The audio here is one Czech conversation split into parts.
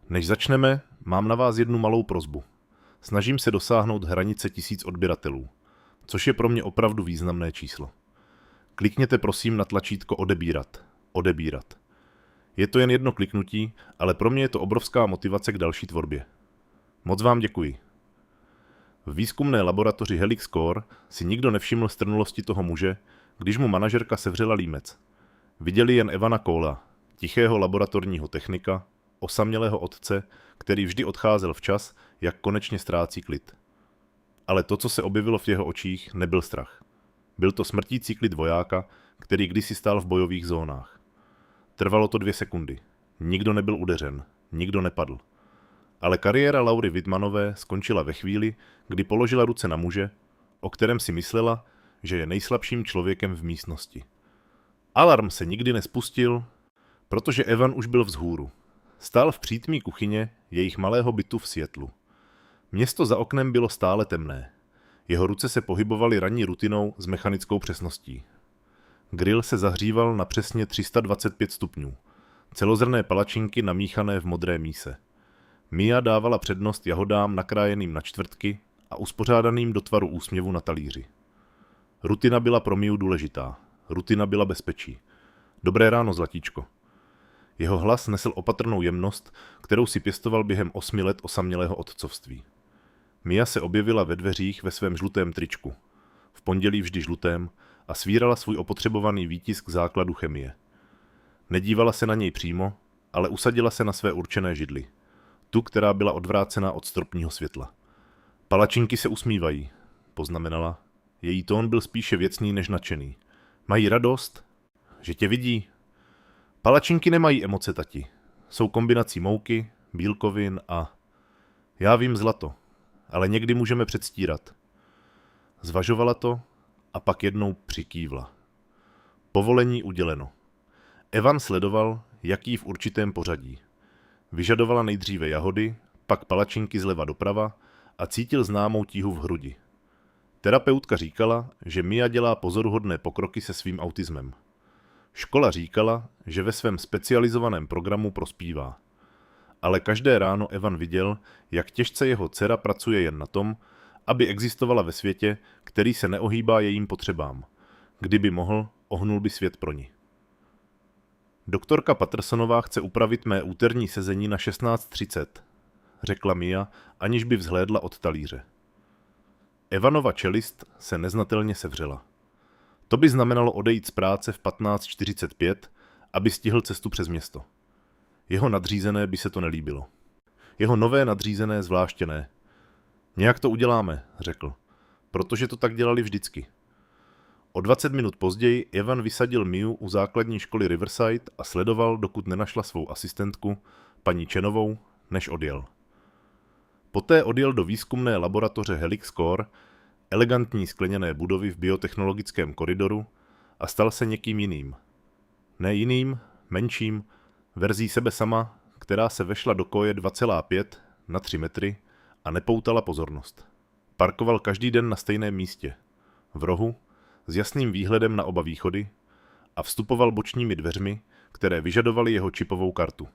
Než začneme, mám na vás jednu malou prosbu. Snažím se dosáhnout hranice 1000 odběratelů, což je pro mě opravdu významné číslo. Klikněte prosím na tlačítko odebírat. Odebírat. Je to jen jedno kliknutí, ale pro mě je to obrovská motivace k další tvorbě. Moc vám děkuji. V výzkumné laboratoři Helix Core si nikdo nevšiml strnulosti toho muže, když mu manažerka sevřela límec. Viděli jen Evana Cola, tichého laboratorního technika, osamělého otce, který vždy odcházel včas, jak konečně ztrácí klid. Ale to, co se objevilo v jeho očích, nebyl strach. Byl to smrtící klid vojáka, který kdysi stál v bojových zónách. Trvalo to 2 sekundy. Nikdo nebyl udeřen, nikdo nepadl. Ale kariéra Laury Wittmannové skončila ve chvíli, kdy položila ruce na muže, o kterém si myslela, že je nejslabším člověkem v místnosti. Alarm se nikdy nespustil, protože Evan už byl vzhůru. Stál v přítmí kuchyně jejich malého bytu v Seattlu. Město za oknem bylo stále temné. Jeho ruce se pohybovaly ranní rutinou s mechanickou přesností. Grill se zahříval na přesně 325 stupňů. Celozrnné palačinky namíchané v modré míse. Mia dávala přednost jahodám nakrájeným na čtvrtky a uspořádaným do tvaru úsměvu na talíři. Rutina byla pro Miu důležitá. Rutina byla bezpečí. Dobré ráno, zlatíčko. Jeho hlas nesl opatrnou jemnost, kterou si pěstoval během 8 let osamělého otcovství. Mia se objevila ve dveřích ve svém žlutém tričku. V pondělí vždy žlutém a svírala svůj opotřebovaný výtisk základu chemie. Nedívala se na něj přímo, ale usadila se na své určené židli. Tu, která byla odvrácena od stropního světla. Palačinky se usmívají, poznamenala. Její tón byl spíše věcný než nadšený. Mají radost, že tě vidí. Palačinky nemají emoce, tati. Jsou kombinací mouky, bílkovin a... Já vím, zlato, ale někdy můžeme předstírat. Zvažovala to a pak jednou přikývla. Povolení uděleno. Evan sledoval, jaký v určitém pořadí. Vyžadovala nejdříve jahody, pak palačinky zleva doprava a cítil známou tíhu v hrudi. Terapeutka říkala, že Mia dělá pozoruhodné pokroky se svým autismem. Škola říkala, že ve svém specializovaném programu prospívá. Ale každé ráno Evan viděl, jak těžce jeho dcera pracuje jen na tom, aby existovala ve světě, který se neohýbá jejím potřebám. Kdyby mohl, ohnul by svět pro ni. Doktorka Pattersonová chce upravit mé úterní sezení na 16:30, řekla Mia, aniž by vzhlédla od talíře. Evanova čelist se neznatelně sevřela. To by znamenalo odejít z práce v 15:45, aby stihl cestu přes město. Jeho nadřízené by se to nelíbilo. Jeho nové nadřízené zvláště ne. Nějak to uděláme, řekl, protože to tak dělali vždycky. O 20 minut později Evan vysadil Miu u základní školy Riverside a sledoval, dokud nenašla svou asistentku, paní Chenovou, než odjel. Poté odjel do výzkumné laboratoře Helix Core, elegantní skleněné budovy v biotechnologickém koridoru a stal se někým jiným. Ne jiným, menším, verzí sebe sama, která se vešla do koje 2,5 na 3 metry a nepoutala pozornost. Parkoval každý den na stejném místě, v rohu, s jasným výhledem na oba východy a vstupoval bočními dveřmi, které vyžadovaly jeho čipovou kartu.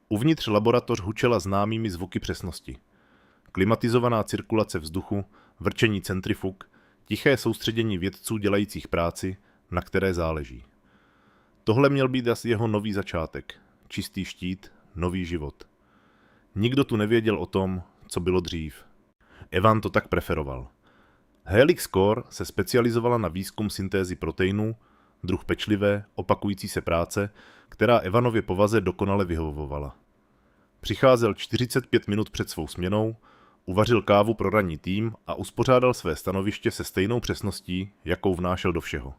Uvnitř laboratoř hučela známými zvuky přesnosti. Klimatizovaná cirkulace vzduchu, vrčení centrifug, tiché soustředění vědců dělajících práci, na které záleží. Tohle měl být asi jeho nový začátek, čistý štít, nový život. Nikdo tu nevěděl o tom, co bylo dřív. Evan to tak preferoval. Helix Core se specializovala na výzkum syntézy proteinů, druh pečlivé, opakující se práce, která Evanově povaze dokonale vyhovovala. Přicházel 45 minut před svou směnou, uvařil kávu pro ranní tým a uspořádal své stanoviště se stejnou přesností, jakou vnášel do všeho.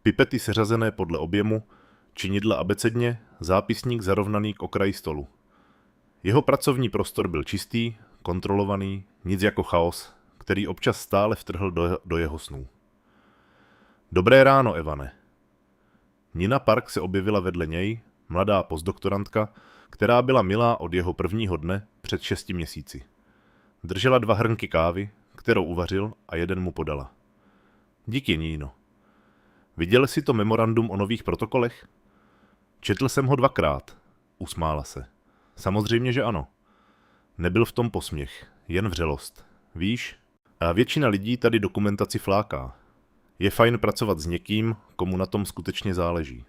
Pipety seřazené podle objemu, činidla abecedně, zápisník zarovnaný k okraji stolu. Jeho pracovní prostor byl čistý, kontrolovaný, nic jako chaos, který občas stále vtrhl do jeho snů. Dobré ráno, Evane. Nina Park se objevila vedle něj, mladá postdoktorantka, která byla milá od jeho prvního dne před 6 měsíci. Držela 2 hrnky kávy, kterou uvařil a jeden mu podala. Díky, Nino. Viděl jsi to memorandum o nových protokolech? Četl jsem ho 2krát, usmála se. Samozřejmě, že ano. Nebyl v tom posměch, jen vřelost. Víš? A většina lidí tady dokumentaci fláká. Je fajn pracovat s někým, komu na tom skutečně záleží.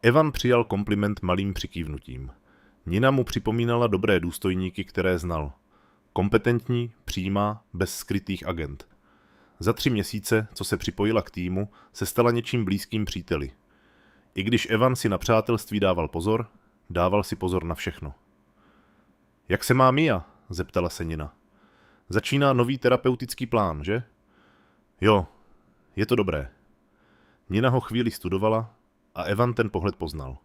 Evan přijal kompliment malým přikývnutím. Nina mu připomínala dobré důstojníky, které znal. Kompetentní, přímá, bez skrytých agent. Za 3 měsíce, co se připojila k týmu, se stala něčím blízkým příteli. I když Evan si na přátelství dával si pozor na všechno. Jak se má Mia? Zeptala se Nina. Začíná nový terapeutický plán, že? Jo, je to dobré. Nina ho chvíli studovala a Evan ten pohled poznal.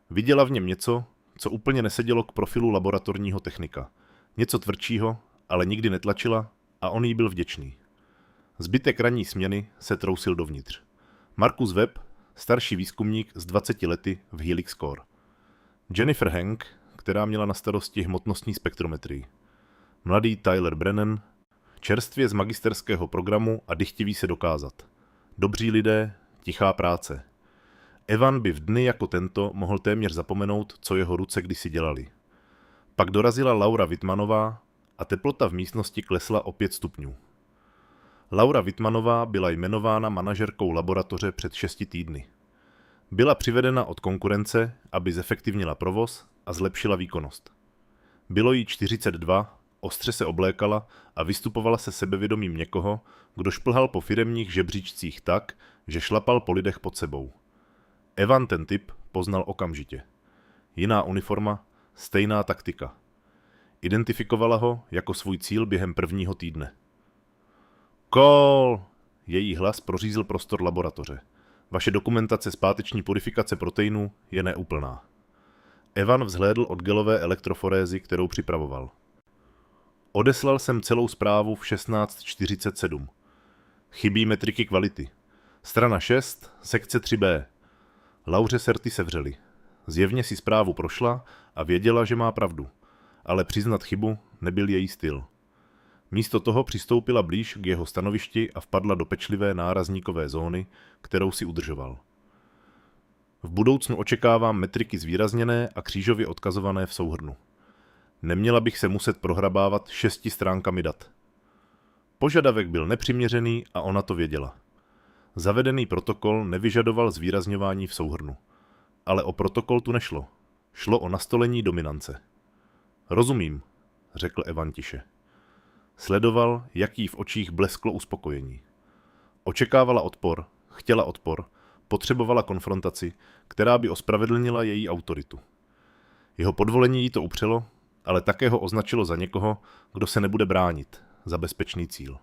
Viděla v něm něco, co úplně nesedělo k profilu laboratorního technika. Něco tvrdšího, ale nikdy netlačila a on jí byl vděčný. Zbytek ranní směny se trousil dovnitř. Markus Webb, starší výzkumník s 20 lety v Helix Core. Jennifer Hank, která měla na starosti hmotnostní spektrometrii. Mladý Tyler Brennan, čerstvě z magisterského programu a dychtivý se dokázat. Dobří lidé, tichá práce. Evan by v dny jako tento mohl téměř zapomenout, co jeho ruce kdysi dělali. Pak dorazila Laura Wittmannová a teplota v místnosti klesla o 5 stupňů. Laura Wittmannová byla jmenována manažerkou laboratoře před 6 týdny. Byla přivedena od konkurence, aby zefektivnila provoz a zlepšila výkonnost. Bylo jí 42, ostře se oblékala a vystupovala se sebevědomím někoho, kdo šplhal po firemních žebříčcích tak, že šlapal po lidech pod sebou. Evan ten typ poznal okamžitě. Jiná uniforma, stejná taktika. Identifikovala ho jako svůj cíl během prvního týdne. Call! Její hlas prořízl prostor laboratoře. Vaše dokumentace zpáteční purifikace proteinů je neúplná. Evan vzhlédl od gelové elektroforézy, kterou připravoval. Odeslal jsem celou zprávu v 16:47. Chybí metriky kvality. Strana 6, sekce 3b. Lauře se rty sevřely. Zjevně si zprávu prošla a věděla, že má pravdu. Ale přiznat chybu nebyl její styl. Místo toho přistoupila blíž k jeho stanovišti a vpadla do pečlivé nárazníkové zóny, kterou si udržoval. V budoucnu očekávám metriky zvýrazněné a křížově odkazované v souhrnu. Neměla bych se muset prohrabávat 6 stránkami dat. Požadavek byl nepřiměřený a ona to věděla. Zavedený protokol nevyžadoval zvýrazňování v souhrnu. Ale o protokol tu nešlo. Šlo o nastolení dominance. Rozumím, řekl Evan tiše. Sledoval, jak jí v očích blesklo uspokojení. Očekávala odpor, chtěla odpor, potřebovala konfrontaci, která by ospravedlnila její autoritu. Jeho podvolení jí to upřelo, ale také ho označilo za někoho, kdo se nebude bránit, za bezpečný cíl.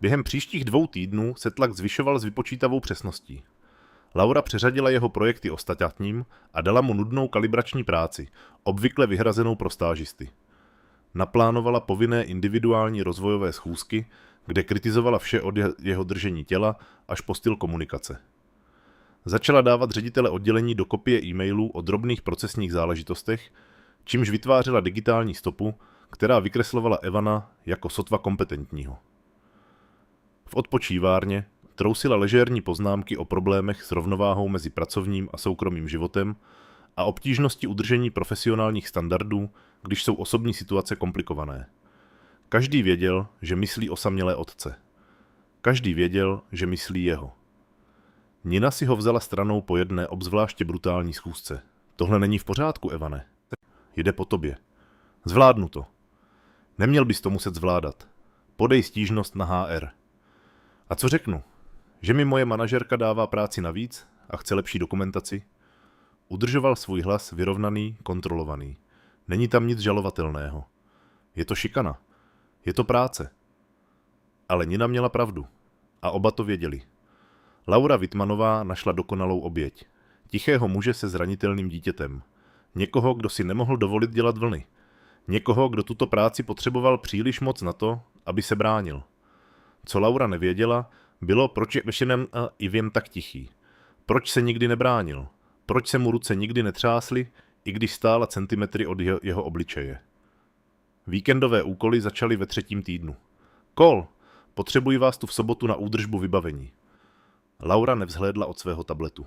Během příštích 2 týdnů se tlak zvyšoval s vypočítavou přesností. Laura přeřadila jeho projekty ostatním a dala mu nudnou kalibrační práci, obvykle vyhrazenou pro stážisty. Naplánovala povinné individuální rozvojové schůzky, kde kritizovala vše od jeho držení těla až po styl komunikace. Začala dávat ředitele oddělení do kopie e-mailů o drobných procesních záležitostech, čímž vytvářela digitální stopu, která vykreslovala Evana jako sotva kompetentního. V odpočívárně trousila ležérní poznámky o problémech s rovnováhou mezi pracovním a soukromým životem a obtížnosti udržení profesionálních standardů, když jsou osobní situace komplikované. Každý věděl, že myslí osamělé otce. Každý věděl, že myslí jeho. Nina si ho vzala stranou po jedné obzvláště brutální schůzce. Tohle není v pořádku, Evane. Jde po tobě. Zvládnu to. Neměl bys to muset zvládat. Podej stížnost na HR. A co řeknu? Že mi moje manažerka dává práci navíc a chce lepší dokumentaci? Udržoval svůj hlas vyrovnaný, kontrolovaný. Není tam nic žalovatelného. Je to šikana. Je to práce. Ale Nina měla pravdu. A oba to věděli. Laura Wittmannová našla dokonalou oběť. Tichého muže se zranitelným dítětem. Někoho, kdo si nemohl dovolit dělat vlny. Někoho, kdo tuto práci potřeboval příliš moc na to, aby se bránil. Co Laura nevěděla, bylo, proč je Vešenem a Iviem tak tichý. Proč se nikdy nebránil. Proč se mu ruce nikdy netřásly, i když stála centimetry od jeho obličeje. Víkendové úkoly začaly ve 3. týdnu. Call, potřebuji vás tu v sobotu na údržbu vybavení. Laura nevzhlédla od svého tabletu.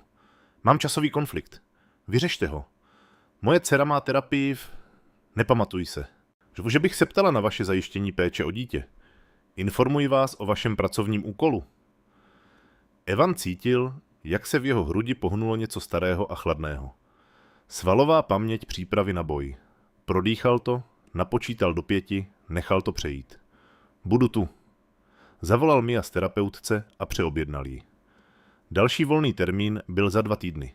Mám časový konflikt. Vyřešte ho. Moje dcera má terapii Nepamatuji se. Že bych se ptala na vaše zajištění péče o dítě. Informuji vás o vašem pracovním úkolu. Evan cítil, jak se v jeho hrudi pohnulo něco starého a chladného. Svalová paměť přípravy na boj. Prodýchal to, napočítal do 5, nechal to přejít. Budu tu. Zavolal Mia z terapeutce a přeobjednal ji. Další volný termín byl za 2 týdny.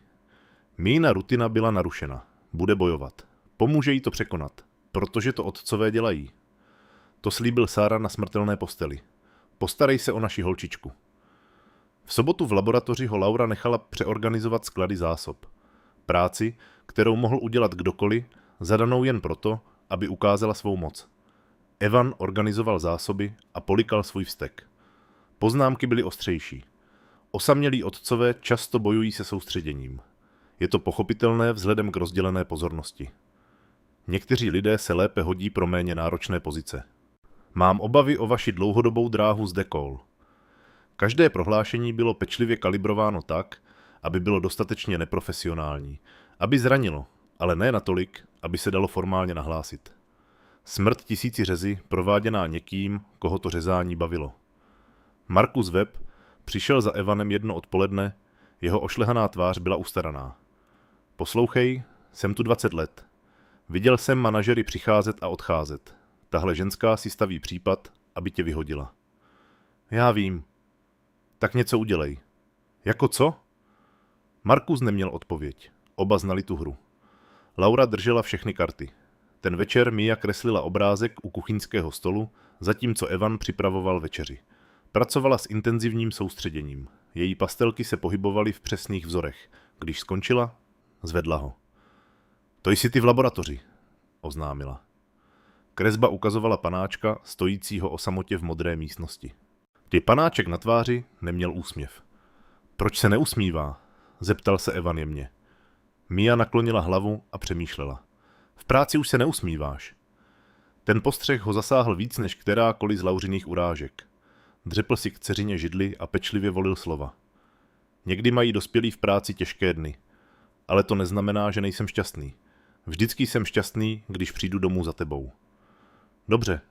Mína rutina byla narušena. Bude bojovat. Pomůže jí to překonat, protože to otcové dělají. To slíbil Sára na smrtelné posteli. Postarej se o naši holčičku. V sobotu v laboratoři ho Laura nechala přeorganizovat sklady zásob. Práci, kterou mohl udělat kdokoliv, zadanou jen proto, aby ukázala svou moc. Evan organizoval zásoby a polikal svůj vztek. Poznámky byly ostřejší. Osamělí otcové často bojují se soustředěním. Je to pochopitelné vzhledem k rozdělené pozornosti. Někteří lidé se lépe hodí pro méně náročné pozice. Mám obavy o vaši dlouhodobou dráhu z Dekol. Každé prohlášení bylo pečlivě kalibrováno tak, aby bylo dostatečně neprofesionální, aby zranilo, ale ne natolik, aby se dalo formálně nahlásit. Smrt 1000 řezy prováděná někým, koho to řezání bavilo. Markus Webb přišel za Evanem jedno odpoledne, jeho ošlehaná tvář byla ustaraná. Poslouchej, jsem tu 20 let. Viděl jsem manažery přicházet a odcházet. Tahle ženská si staví případ, aby tě vyhodila. Já vím. Tak něco udělej. Jako co? Markus neměl odpověď. Oba znali tu hru. Laura držela všechny karty. Ten večer Mia kreslila obrázek u kuchyňského stolu, zatímco Evan připravoval večeři. Pracovala s intenzivním soustředěním. Její pastelky se pohybovaly v přesných vzorech. Když skončila, zvedla ho. To jsi ty v laboratoři, oznámila. Kresba ukazovala panáčka, stojícího o samotě v modré místnosti. Ty panáček na tváři neměl úsměv. Proč se neusmívá? Zeptal se Evan jemně. Mia naklonila hlavu a přemýšlela. V práci už se neusmíváš. Ten postřeh ho zasáhl víc než kterákoliv z Lauřiných urážek. Dřepl si k dceřině židli a pečlivě volil slova. Někdy mají dospělí v práci těžké dny. Ale to neznamená, že nejsem šťastný. Vždycky jsem šťastný, když přijdu domů za tebou. Dobře.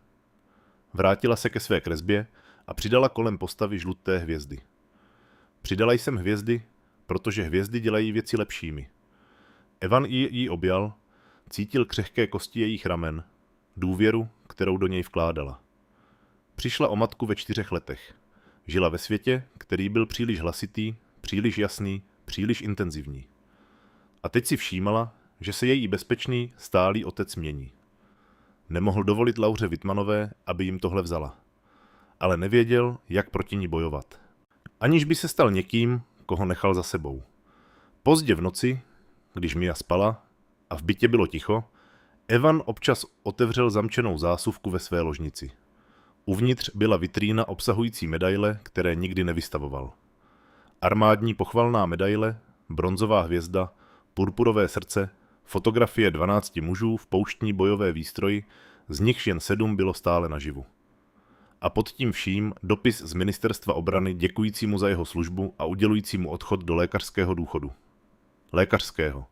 Vrátila se ke své kresbě a přidala kolem postavy žluté hvězdy. Přidala jsem hvězdy, protože hvězdy dělají věci lepšími. Evan jí objal, cítil křehké kosti jejich ramen, důvěru, kterou do něj vkládala. Přišla o matku ve 4 letech. Žila ve světě, který byl příliš hlasitý, příliš jasný, příliš intenzivní. A teď si všímala, že se její bezpečný, stálý otec mění. Nemohl dovolit Lauře Wittmannové, aby jim tohle vzala. Ale nevěděl, jak proti ní bojovat. Aniž by se stal někým, koho nechal za sebou. Pozdě v noci, když Mia spala a v bytě bylo ticho, Evan občas otevřel zamčenou zásuvku ve své ložnici. Uvnitř byla vitrína obsahující medaile, které nikdy nevystavoval. Armádní pochvalná medaile, bronzová hvězda, purpurové srdce, fotografie 12 mužů v pouštní bojové výstroji, z nichž jen 7 bylo stále naživu. A pod tím vším dopis z ministerstva obrany děkující mu za jeho službu a udělující mu odchod do lékařského důchodu. Lékařského.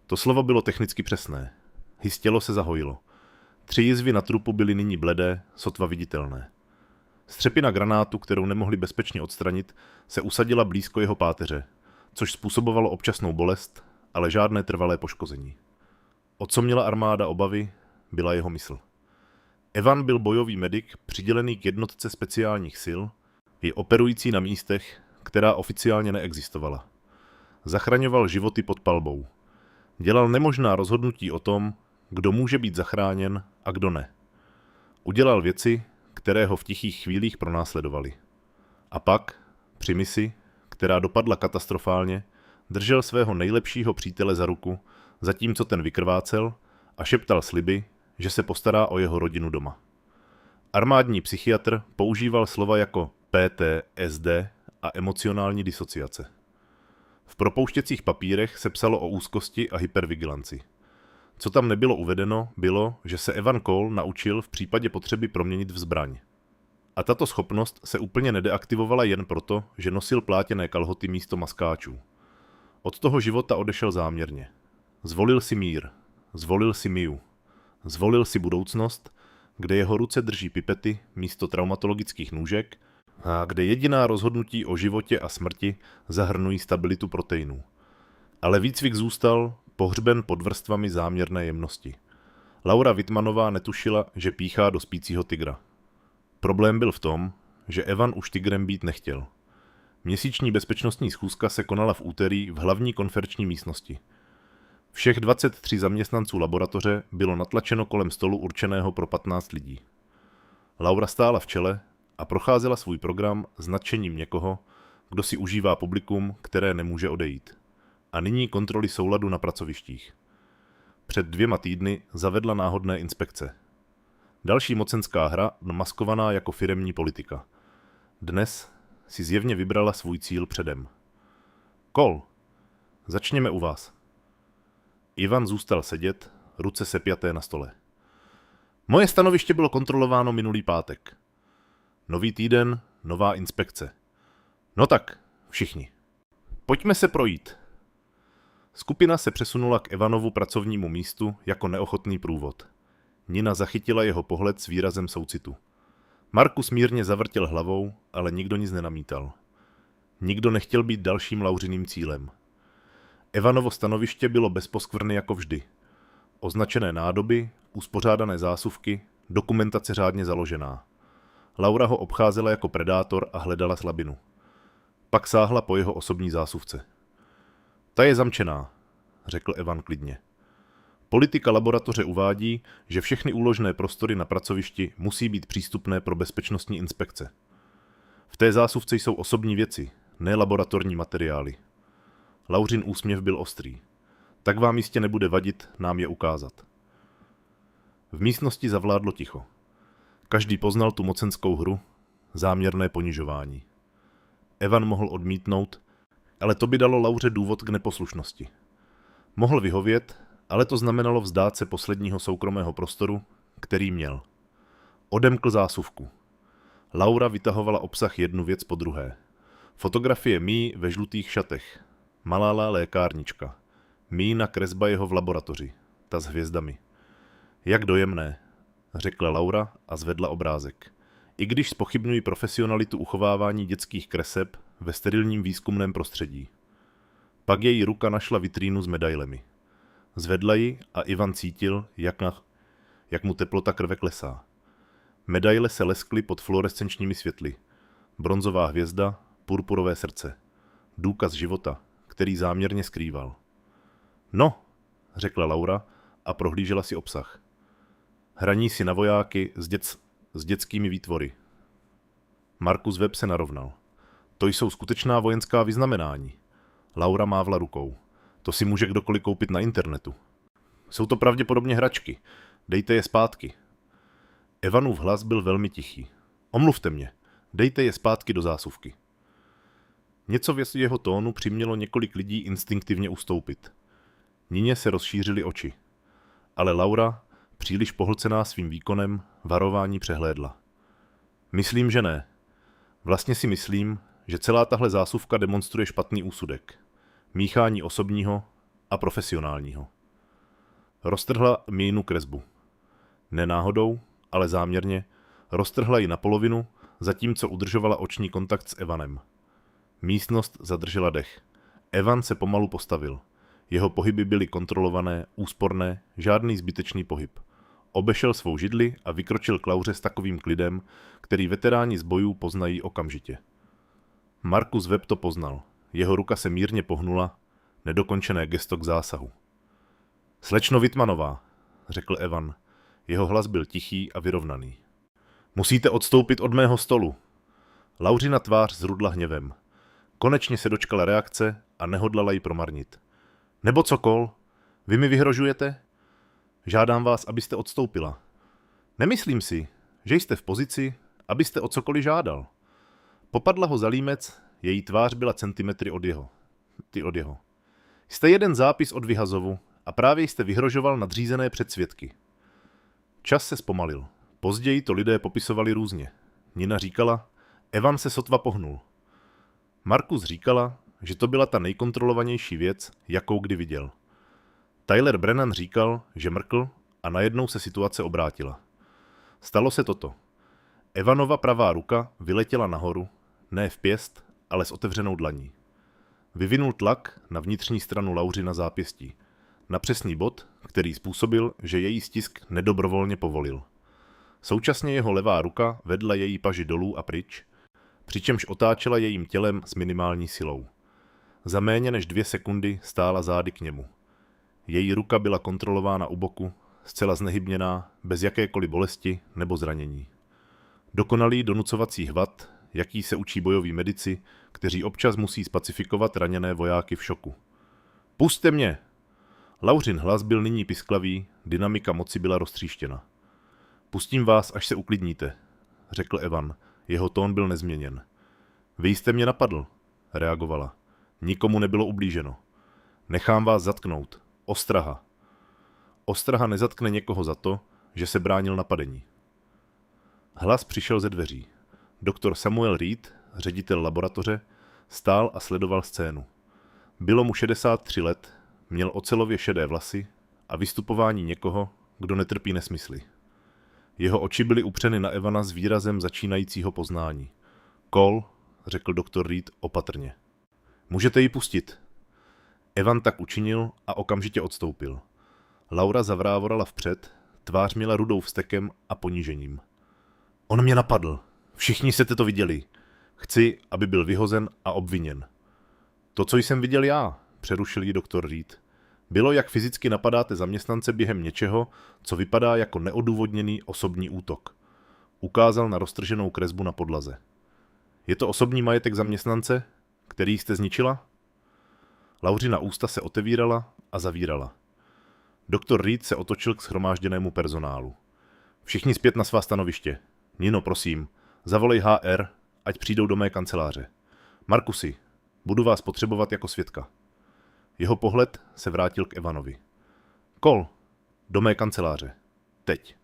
To slovo bylo technicky přesné. Hystělo se zahojilo. 3 jizvy na trupu byly nyní bledé, sotva viditelné. Střepina granátu, kterou nemohli bezpečně odstranit, se usadila blízko jeho páteře, což způsobovalo občasnou bolest, ale žádné trvalé poškození. O co měla armáda obavy, byla jeho mysl. Evan byl bojový medik přidělený k jednotce speciálních sil, je operující na místech, která oficiálně neexistovala. Zachraňoval životy pod palbou. Dělal nemožná rozhodnutí o tom, kdo může být zachráněn a kdo ne. Udělal věci, které ho v tichých chvílích pronásledovaly. A pak, při misi, která dopadla katastrofálně, držel svého nejlepšího přítele za ruku, zatímco ten vykrvácel a šeptal sliby, že se postará o jeho rodinu doma. Armádní psychiatr používal slova jako PTSD a emocionální disociace. V propouštěcích papírech se psalo o úzkosti a hypervigilanci. Co tam nebylo uvedeno, bylo, že se Evan Cole naučil v případě potřeby proměnit v zbraň. A tato schopnost se úplně nedeaktivovala jen proto, že nosil plátěné kalhoty místo maskáčů. Od toho života odešel záměrně. Zvolil si mír. Zvolil si Miu. Zvolil si budoucnost, kde jeho ruce drží pipety místo traumatologických nůžek a kde jediná rozhodnutí o životě a smrti zahrnují stabilitu proteinů. Ale výcvik zůstal pohřben pod vrstvami záměrné jemnosti. Laura Wittmannová netušila, že píchá do spícího tygra. Problém byl v tom, že Evan už tygrem být nechtěl. Měsíční bezpečnostní schůzka se konala v úterý v hlavní konferenční místnosti. Všech 23 zaměstnanců laboratoře bylo natlačeno kolem stolu určeného pro 15 lidí. Laura stála v čele a procházela svůj program s nadšením někoho, kdo si užívá publikum, které nemůže odejít. A nyní kontroly souladu na pracovištích. Před 2 týdny zavedla náhodné inspekce. Další mocenská hra, maskovaná jako firemní politika. Dnes si zjevně vybrala svůj cíl předem. Kol, začněme u vás. Ivan zůstal sedět, ruce sepjaté na stole. Moje stanoviště bylo kontrolováno minulý pátek. Nový týden, nová inspekce. No tak, všichni. Pojďme se projít. Skupina se přesunula k Evanovu pracovnímu místu jako neochotný průvod. Nina zachytila jeho pohled s výrazem soucitu. Markus mírně zavrtěl hlavou, ale nikdo nic nenamítal. Nikdo nechtěl být dalším Lauřiným cílem. Evanovo stanoviště bylo bez poskvrny jako vždy. Označené nádoby, uspořádané zásuvky, dokumentace řádně založená. Laura ho obcházela jako predátor a hledala slabinu. Pak sáhla po jeho osobní zásuvce. Ta je zamčená, řekl Evan klidně. Politika laboratoře uvádí, že všechny úložné prostory na pracovišti musí být přístupné pro bezpečnostní inspekce. V té zásuvce jsou osobní věci, ne laboratorní materiály. Lauřin úsměv byl ostrý. Tak vám jistě nebude vadit nám je ukázat. V místnosti zavládlo ticho. Každý poznal tu mocenskou hru, záměrné ponižování. Evan mohl odmítnout, ale to by dalo Lauře důvod k neposlušnosti. Mohl vyhovět, ale to znamenalo vzdát se posledního soukromého prostoru, který měl. Odemkl zásuvku. Laura vytahovala obsah jednu věc po druhé. Fotografie Mí ve žlutých šatech. Malá lékárnička. Mína kresba jeho v laboratoři. Ta s hvězdami. Jak dojemné, řekla Laura a zvedla obrázek. I když zpochybňuji profesionalitu uchovávání dětských kreseb ve sterilním výzkumném prostředí. Pak její ruka našla vitrínu s medailemi. Zvedla ji a Ivan cítil, jak mu teplota krve klesá. Medaile se leskly pod fluorescenčními světly. Bronzová hvězda, purpurové srdce. Důkaz života, který záměrně skrýval. No, řekla Laura a prohlížela si obsah. Hraní si na vojáky s dětskými výtvory. Markus Webb se narovnal. To jsou skutečná vojenská vyznamenání. Laura mávla rukou. To si může kdokoliv koupit na internetu. Jsou to pravděpodobně hračky. Dejte je zpátky. Evanův hlas byl velmi tichý. Omluvte mě. Dejte je zpátky do zásuvky. Něco v jeho tónu přimělo několik lidí instinktivně ustoupit. Nině se rozšířily oči. Ale Laura, příliš pohlcená svým výkonem, varování přehlédla. Myslím, že ne. Vlastně si myslím, že celá tahle zásuvka demonstruje špatný úsudek. Míchání osobního a profesionálního. Roztrhla Mínu kresbu. Ne náhodou, ale záměrně, roztrhla ji na polovinu, zatímco udržovala oční kontakt s Evanem. Místnost zadržela dech. Evan se pomalu postavil. Jeho pohyby byly kontrolované, úsporné, žádný zbytečný pohyb. Obešel svou židli a vykročil k Lauře s takovým klidem, který veteráni z bojů poznají okamžitě. Markus Webb to poznal. Jeho ruka se mírně pohnula, nedokončené gesto k zásahu. Slečno Wittmannová, řekl Evan. Jeho hlas byl tichý a vyrovnaný. Musíte odstoupit od mého stolu. Lauřina tvář zrudla hněvem. Konečně se dočkala reakce a nehodlala ji promarnit. Nebo co, Kol? Vy mi vyhrožujete? Žádám vás, abyste odstoupila. Nemyslím si, že jste v pozici, abyste o cokoliv žádal. Popadla ho za límec, její tvář byla centimetry od jeho. Jste jeden zápis od Vyhazovu a právě jste vyhrožoval nadřízené předsvědky. Čas se zpomalil. Později to lidé popisovali různě. Nina říkala, Evan se sotva pohnul. Markus říkala, že to byla ta nejkontrolovanější věc, jakou kdy viděl. Tyler Brennan říkal, že mrkl a najednou se situace obrátila. Stalo se toto. Evanova pravá ruka vyletěla nahoru, ne v pěst, ale s otevřenou dlaní. Vyvinul tlak na vnitřní stranu Lauři na zápěstí, na přesný bod, který způsobil, že její stisk nedobrovolně povolil. Současně jeho levá ruka vedla její paži dolů a pryč, přičemž otáčela jejím tělem s minimální silou. Za méně než 2 sekundy stála zády k němu. Její ruka byla kontrolována u boku, zcela znehybněná, bez jakékoliv bolesti nebo zranění. Dokonalý donucovací hvat, jaký se učí bojoví medici, kteří občas musí spacifikovat raněné vojáky v šoku. Pusťte mě! Lauřin hlas byl nyní pisklavý, dynamika moci byla roztříštěna. Pustím vás, až se uklidníte, řekl Evan. Jeho tón byl nezměněn. Vy jste mě napadl, reagovala. Nikomu nebylo ublíženo. Nechám vás zatknout. Ostraha. Ostraha nezatkne někoho za to, že se bránil napadení. Hlas přišel ze dveří. Doktor Samuel Reed, ředitel laboratoře, stál a sledoval scénu. Bylo mu 63 let, měl ocelově šedé vlasy a vystupování někoho, kdo netrpí nesmysly. Jeho oči byly upřeny na Evana s výrazem začínajícího poznání. Cole, řekl doktor Reed opatrně. Můžete ji pustit. Evan tak učinil a okamžitě odstoupil. Laura zavrávorala vpřed, tvář měla rudou vztekem a ponížením. On mě napadl. Všichni jste to viděli. Chci, aby byl vyhozen a obviněn. To, co jsem viděl já, přerušil ji doktor Reed, bylo, jak fyzicky napadáte zaměstnance během něčeho, co vypadá jako neodůvodněný osobní útok. Ukázal na roztrženou kresbu na podlaze. Je to osobní majetek zaměstnance, který jste zničila? Lauřina ústa se otevírala a zavírala. Doktor Reed se otočil k shromážděnému personálu. Všichni zpět na svá stanoviště. Nino, prosím, zavolej HR, ať přijdou do mé kanceláře. Markusi, budu vás potřebovat jako svědka. Jeho pohled se vrátil k Evanovi. Cole, do mé kanceláře. Teď.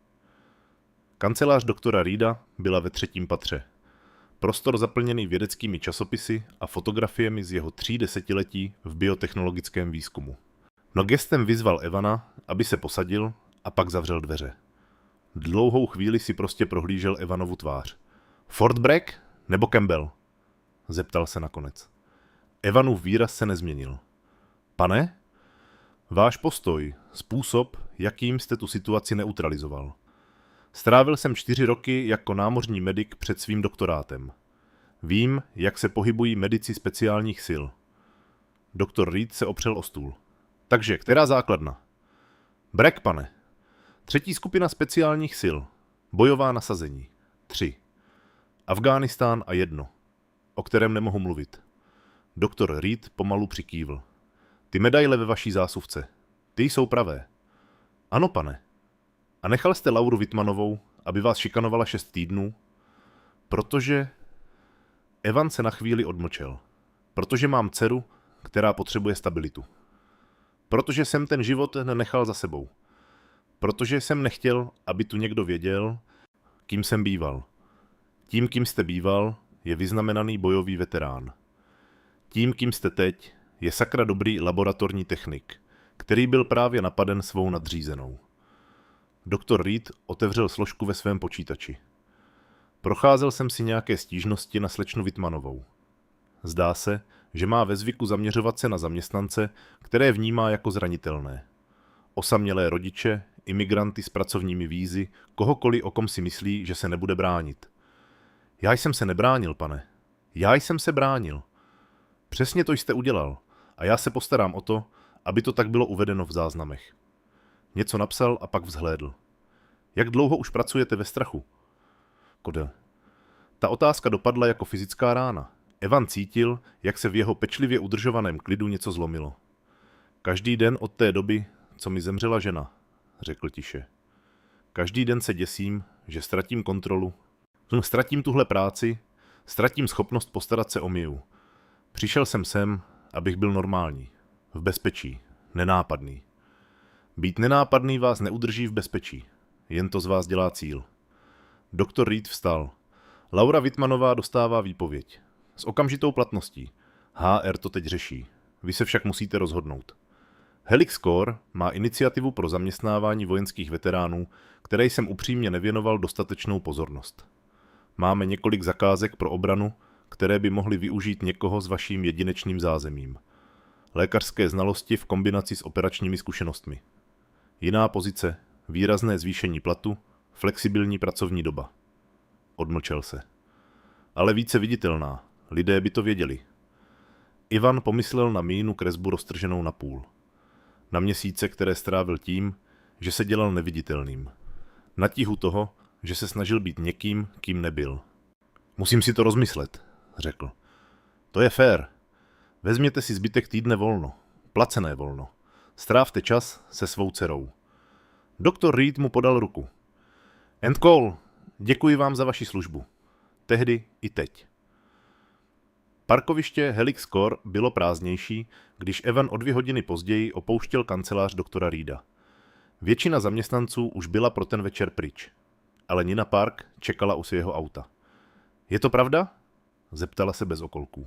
Kancelář doktora Reeda byla ve 3. patře. Prostor zaplněný vědeckými časopisy a fotografiemi z jeho 3 desetiletí v biotechnologickém výzkumu. No gestem vyzval Evana, aby se posadil a pak zavřel dveře. Dlouhou chvíli si prostě prohlížel Evanovu tvář. Fort Bragg nebo Campbell? Zeptal se nakonec. Evanův výraz se nezměnil. Pane? Váš postoj, způsob, jakým jste tu situaci neutralizoval. Strávil jsem 4 roky jako námořní medik před svým doktorátem. Vím, jak se pohybují medici speciálních sil. Doktor Reed se opřel o stůl. Takže, která základna? Bragg, pane. 3. skupina speciálních sil. Bojová nasazení. 3. Afghánistán a 1. O kterém nemohu mluvit. Doktor Reed pomalu přikývl. Ty medaile ve vaší zásuvce. Ty jsou pravé. Ano, pane. A nechal jste Lauru Wittmannovou, aby vás šikanovala 6 týdnů? Protože... Evan se na chvíli odmlčel. Protože mám dceru, která potřebuje stabilitu. Protože jsem ten život nenechal za sebou. Protože jsem nechtěl, aby tu někdo věděl, kým jsem býval. Tím, kým jste býval, je vyznamenaný bojový veterán. Tím, kým jste teď, je sakra dobrý laboratorní technik, který byl právě napaden svou nadřízenou. Doktor Reed otevřel složku ve svém počítači. Procházel jsem si nějaké stížnosti na slečnu Wittmannovou. Zdá se, že má ve zvyku zaměřovat se na zaměstnance, které vnímá jako zranitelné. Osamělé rodiče, imigranty s pracovními vízy, kohokoliv, o kom si myslí, že se nebude bránit. Já jsem se nebránil, pane. Já jsem se bránil. Přesně to jste udělal a já se postarám o to, aby to tak bylo uvedeno v záznamech. Něco napsal a pak vzhlédl. Jak dlouho už pracujete ve strachu? Kode. Ta otázka dopadla jako fyzická rána. Evan cítil, jak se v jeho pečlivě udržovaném klidu něco zlomilo. Každý den od té doby, co mi zemřela žena, řekl tiše. Každý den se děsím, že ztratím kontrolu. Ztratím tuhle práci, ztratím schopnost postarat se o Miu. Přišel jsem sem, abych byl normální, v bezpečí, nenápadný. Být nenápadný vás neudrží v bezpečí, jen to z vás dělá cíl. Doktor Reed vstal. Laura Wittmannová dostává výpověď. S okamžitou platností. HR to teď řeší. Vy se však musíte rozhodnout. Helix Corps má iniciativu pro zaměstnávání vojenských veteránů, které jsem upřímně nevěnoval dostatečnou pozornost. Máme několik zakázek pro obranu, které by mohly využít někoho s vaším jedinečným zázemím. Lékařské znalosti v kombinaci s operačními zkušenostmi. Jiná pozice, výrazné zvýšení platu, flexibilní pracovní doba. Odmlčel se. Ale více viditelná, lidé by to věděli. Ivan pomyslel na Mínu kresbu roztrženou na půl. Na měsíce, které strávil tím, že se dělal neviditelným. Na tíhu toho, že se snažil být někým, kým nebyl. Musím si to rozmyslet, řekl. To je fér. Vezměte si zbytek týdne volno. Placené volno. Strávte čas se svou dcerou. Doktor Reed mu podal ruku. And Cole, děkuji vám za vaši službu. Tehdy i teď. Parkoviště Helix Corps bylo prázdnější, když Evan o 2 hodiny později opouštěl kancelář doktora Reeda. Většina zaměstnanců už byla pro ten večer pryč, ale Nina Park čekala u svého auta. Je to pravda? Zeptala se bez okolků.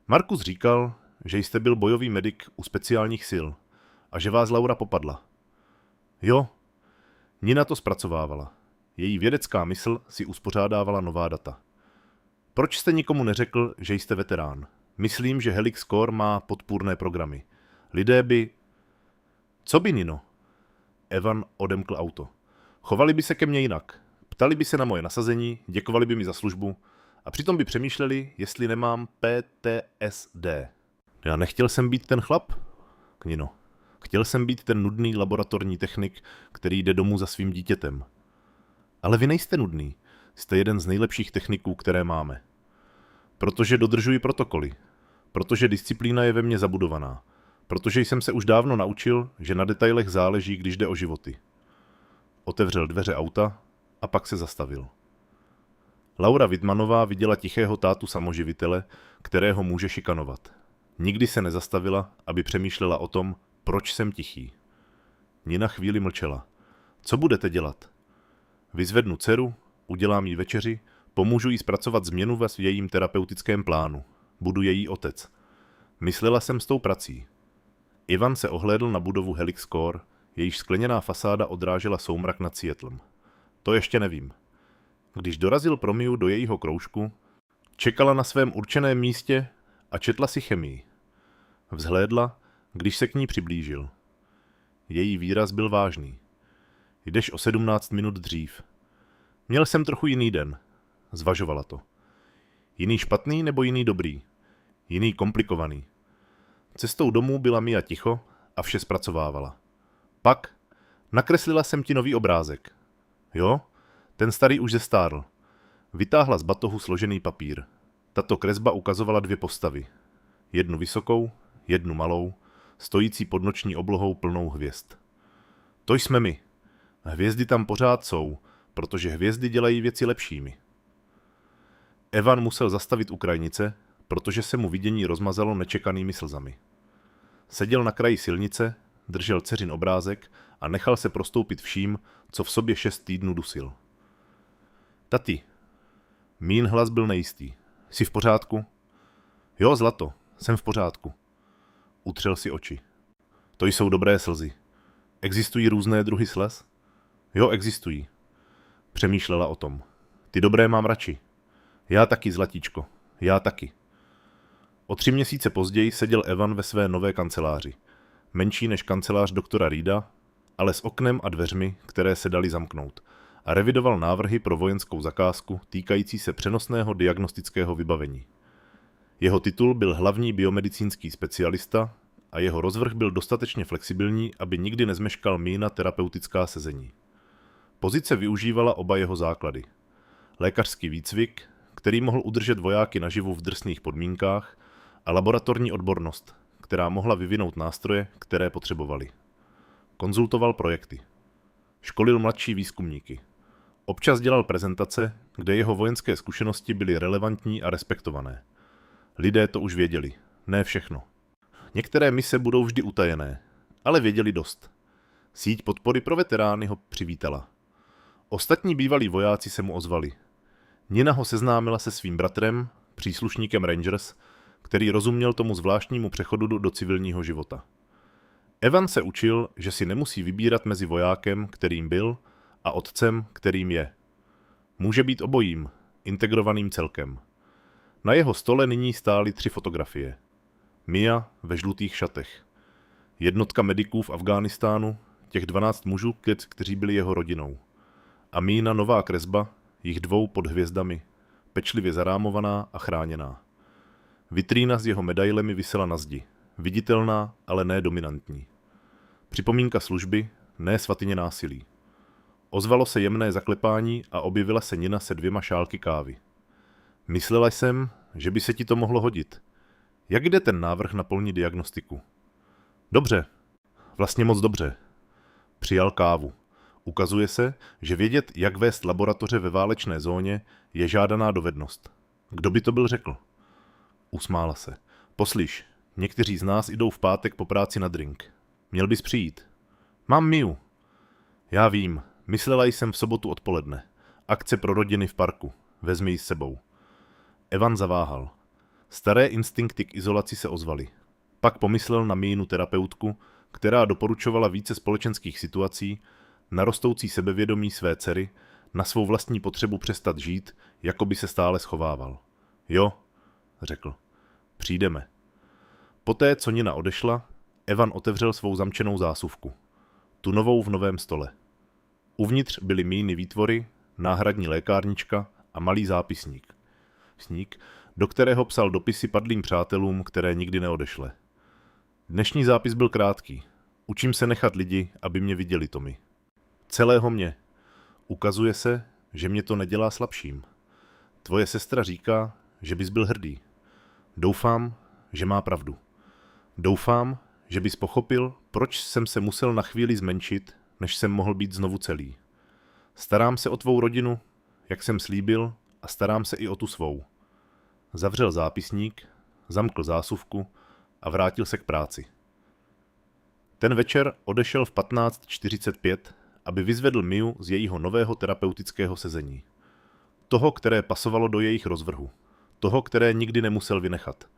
Markus říkal, že jste byl bojový medik u speciálních sil a že vás Laura popadla. Jo, Nina to zpracovávala. Její vědecká mysl si uspořádávala nová data. Proč jste nikomu neřekl, že jste veterán? Myslím, že Helix Corps má podpůrné programy. Lidé by... Co by, Nino? Evan odemkl auto. Chovali by se ke mně jinak. Ptali by se na moje nasazení, děkovali by mi za službu a přitom by přemýšleli, jestli nemám PTSD. Já nechtěl jsem být ten chlap, Nino. Chtěl jsem být ten nudný laboratorní technik, který jde domů za svým dítětem. Ale vy nejste nudný. Jste jeden z nejlepších techniků, které máme. Protože dodržuji protokoly. Protože disciplína je ve mně zabudovaná. Protože jsem se už dávno naučil, že na detailech záleží, když jde o životy. Otevřel dveře auta a pak se zastavil. Laura Widmanová viděla tichého tátu samoživitele, kterého může šikanovat. Nikdy se nezastavila, aby přemýšlela o tom, proč jsem tichý. Nina chvíli mlčela. Co budete dělat? Vyzvednu dceru, udělám jí večeři, pomůžu jí zpracovat změnu ve jejím terapeutickém plánu. Budu její otec. Myslela jsem s tou prací. Ivan se ohlédl na budovu Helix Corps, jejíž skleněná fasáda odrážela soumrak nad Seattlem. To ještě nevím. Když dorazil Promiu do jejího kroužku, čekala na svém určeném místě a četla si chemii. Vzhlédla, když se k ní přiblížil. Její výraz byl vážný. Jdeš o 17 minut dřív. Měl jsem trochu jiný den. Zvažovala to. Jiný špatný nebo jiný dobrý? Jiný komplikovaný. Cestou domů byla Mia ticho a vše zpracovávala. Pak nakreslila jsem ti nový obrázek. Jo? Ten starý už zestárl. Vytáhla z batohu složený papír. Tato kresba ukazovala 2 postavy. Jednu vysokou, jednu malou, stojící pod noční oblohou plnou hvězd. To jsme my. Hvězdy tam pořád jsou, protože hvězdy dělají věci lepšími. Evan musel zastavit u krajnice, protože se mu vidění rozmazalo nečekanými slzami. Seděl na kraji silnice, držel dceřin obrázek a nechal se prostoupit vším, co v sobě 6 týdnů dusil. Tati. Mín hlas byl nejistý. Jsi v pořádku? Jo, zlato, jsem v pořádku. Utřel si oči. To jsou dobré slzy. Existují různé druhy slez? Jo, existují. Přemýšlela o tom. Ty dobré mám radši. Já taky, zlatíčko. Já taky. O 3 měsíce později seděl Evan ve své nové kanceláři. Menší než kancelář doktora Reeda, ale s oknem a dveřmi, které se daly zamknout. A revidoval návrhy pro vojenskou zakázku týkající se přenosného diagnostického vybavení. Jeho titul byl hlavní biomedicínský specialista a jeho rozvrh byl dostatečně flexibilní, aby nikdy nezmeškal Mína terapeutická sezení. Pozice využívala oba jeho základy. Lékařský výcvik, který mohl udržet vojáky naživu v drsných podmínkách, a laboratorní odbornost, která mohla vyvinout nástroje, které potřebovali. Konzultoval projekty. Školil mladší výzkumníky. Občas dělal prezentace, kde jeho vojenské zkušenosti byly relevantní a respektované. Lidé to už věděli, ne všechno. Některé mise budou vždy utajené, ale věděli dost. Síť podpory pro veterány ho přivítala. Ostatní bývalí vojáci se mu ozvali. Nina ho seznámila se svým bratrem, příslušníkem Rangers, který rozuměl tomu zvláštnímu přechodu do civilního života. Evan se učil, že si nemusí vybírat mezi vojákem, kterým byl, a otcem, kterým je. Může být obojím, integrovaným celkem. Na jeho stole nyní stály 3 fotografie. Mia ve žlutých šatech. Jednotka mediků v Afghánistánu, těch 12 mužů, kteří byli jeho rodinou. A Mína nová kresba, jich 2 pod hvězdami, pečlivě zarámovaná a chráněná. Vitrína s jeho medailemi visela na zdi, viditelná, ale ne dominantní. Připomínka služby, ne svatyně násilí. Ozvalo se jemné zaklepání a objevila se Nina se 2 šálky kávy. Myslela jsem, že by se ti to mohlo hodit. Jak jde ten návrh na polní diagnostiku? Dobře. Vlastně moc dobře. Přijal kávu. Ukazuje se, že vědět, jak vést laboratoře ve válečné zóně, je žádaná dovednost. Kdo by to byl řekl? Usmála se. Poslyš, někteří z nás jdou v pátek po práci na drink. Měl bys přijít. Mám Miu. Já vím, myslela jsem v sobotu odpoledne. Akce pro rodiny v parku. Vezmi ji s sebou. Evan zaváhal. Staré instinkty k izolaci se ozvaly. Pak pomyslel na Mínu terapeutku, která doporučovala více společenských situací, na rostoucí sebevědomí své dcery, na svou vlastní potřebu přestat žít, jako by se stále schovával. Jo, řekl. Přijdeme. Poté, co Nina odešla, Evan otevřel svou zamčenou zásuvku. Tu novou v novém stole. Uvnitř byly Míny výtvory, náhradní lékárnička a malý zápisník. Do kterého psal dopisy padlým přátelům, které nikdy neodešle. Dnešní zápis byl krátký. Učím se nechat lidi, aby mě viděli, Tommy. Celého mě. Ukazuje se, že mě to nedělá slabším. Tvoje sestra říká, že bys byl hrdý. Doufám, že má pravdu. Doufám, že bys pochopil, proč jsem se musel na chvíli zmenšit, než jsem mohl být znovu celý. Starám se o tvou rodinu, jak jsem slíbil, a starám se i o tu svou. Zavřel zápisník, zamkl zásuvku a vrátil se k práci. Ten večer odešel v 15:45, aby vyzvedl Miu z jejího nového terapeutického sezení. Toho, které pasovalo do jejich rozvrhu. Toho, které nikdy nemusel vynechat.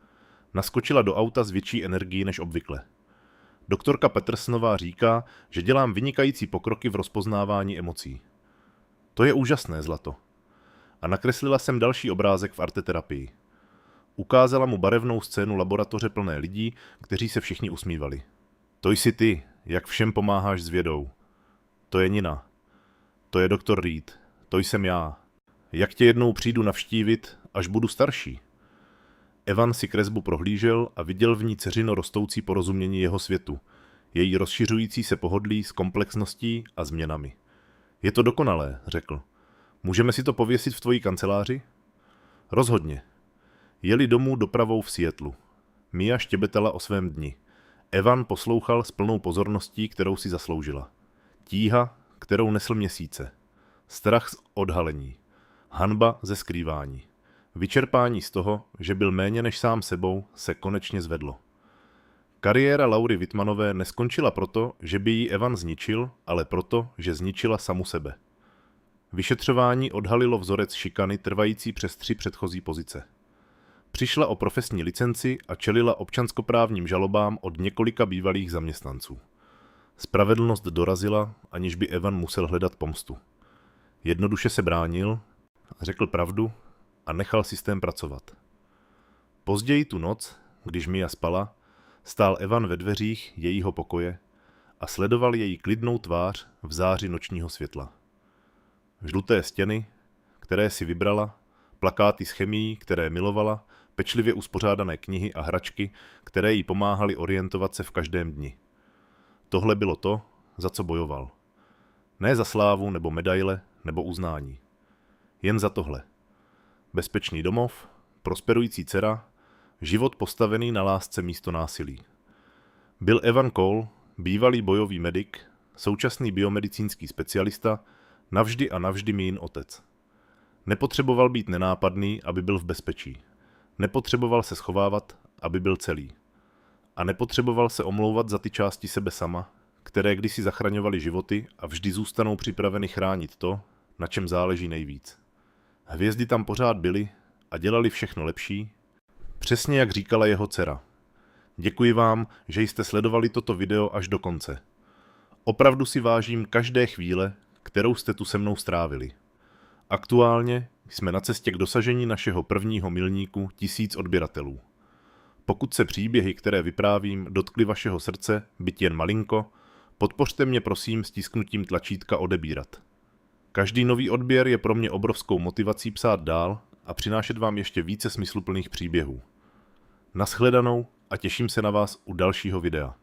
Naskočila do auta s větší energií než obvykle. Doktorka Petersonová říká, že dělám vynikající pokroky v rozpoznávání emocí. To je úžasné, zlato. A nakreslila jsem další obrázek v arteterapii. Ukázala mu barevnou scénu laboratoře plné lidí, kteří se všichni usmívali. To jsi ty, jak všem pomáháš s vědou. To je Nina. To je doktor Reed. To jsem já. Jak tě jednou přijdu navštívit, až budu starší? Evan si kresbu prohlížel a viděl v ní dceřino rostoucí porozumění jeho světu, její rozšiřující se pohodlí s komplexností a změnami. Je to dokonalé, řekl. Můžeme si to pověsit v tvojí kanceláři? Rozhodně. Jeli domů dopravou v Seattlu. Mia štěbetala o svém dni. Evan poslouchal s plnou pozorností, kterou si zasloužila. Tíha, kterou nesl měsíce. Strach z odhalení. Hanba ze skrývání. Vyčerpání z toho, že byl méně než sám sebou, se konečně zvedlo. Kariéra Laury Wittmanové neskončila proto, že by ji Evan zničil, ale proto, že zničila samu sebe. Vyšetřování odhalilo vzorec šikany trvající přes 3 předchozí pozice. Přišla o profesní licenci a čelila občanskoprávním žalobám od několika bývalých zaměstnanců. Spravedlnost dorazila, aniž by Evan musel hledat pomstu. Jednoduše se bránil, řekl pravdu a nechal systém pracovat. Později tu noc, když Mia spala, stál Evan ve dveřích jejího pokoje a sledoval její klidnou tvář v záři nočního světla. Žluté stěny, které si vybrala, plakáty s chemií, které milovala, pečlivě uspořádané knihy a hračky, které jí pomáhaly orientovat se v každém dni. Tohle bylo to, za co bojoval. Ne za slávu nebo medaile nebo uznání. Jen za tohle. Bezpečný domov, prosperující dcera, život postavený na lásce místo násilí. Byl Evan Cole, bývalý bojový medik, současný biomedicínský specialista, navždy a navždy Mín otec. Nepotřeboval být nenápadný, aby byl v bezpečí. Nepotřeboval se schovávat, aby byl celý. A nepotřeboval se omlouvat za ty části sebe sama, které kdysi zachraňovaly životy a vždy zůstanou připraveny chránit to, na čem záleží nejvíc. Hvězdy tam pořád byly a dělali všechno lepší, přesně jak říkala jeho dcera. Děkuji vám, že jste sledovali toto video až do konce. Opravdu si vážím každé chvíle, kterou jste tu se mnou strávili. Aktuálně jsme na cestě k dosažení našeho prvního milníku 1000 odběratelů. Pokud se příběhy, které vyprávím, dotkly vašeho srdce, byť jen malinko, podpořte mě prosím stisknutím tlačítka odebírat. Každý nový odběr je pro mě obrovskou motivací psát dál a přinášet vám ještě více smysluplných příběhů. Nashledanou a těším se na vás u dalšího videa.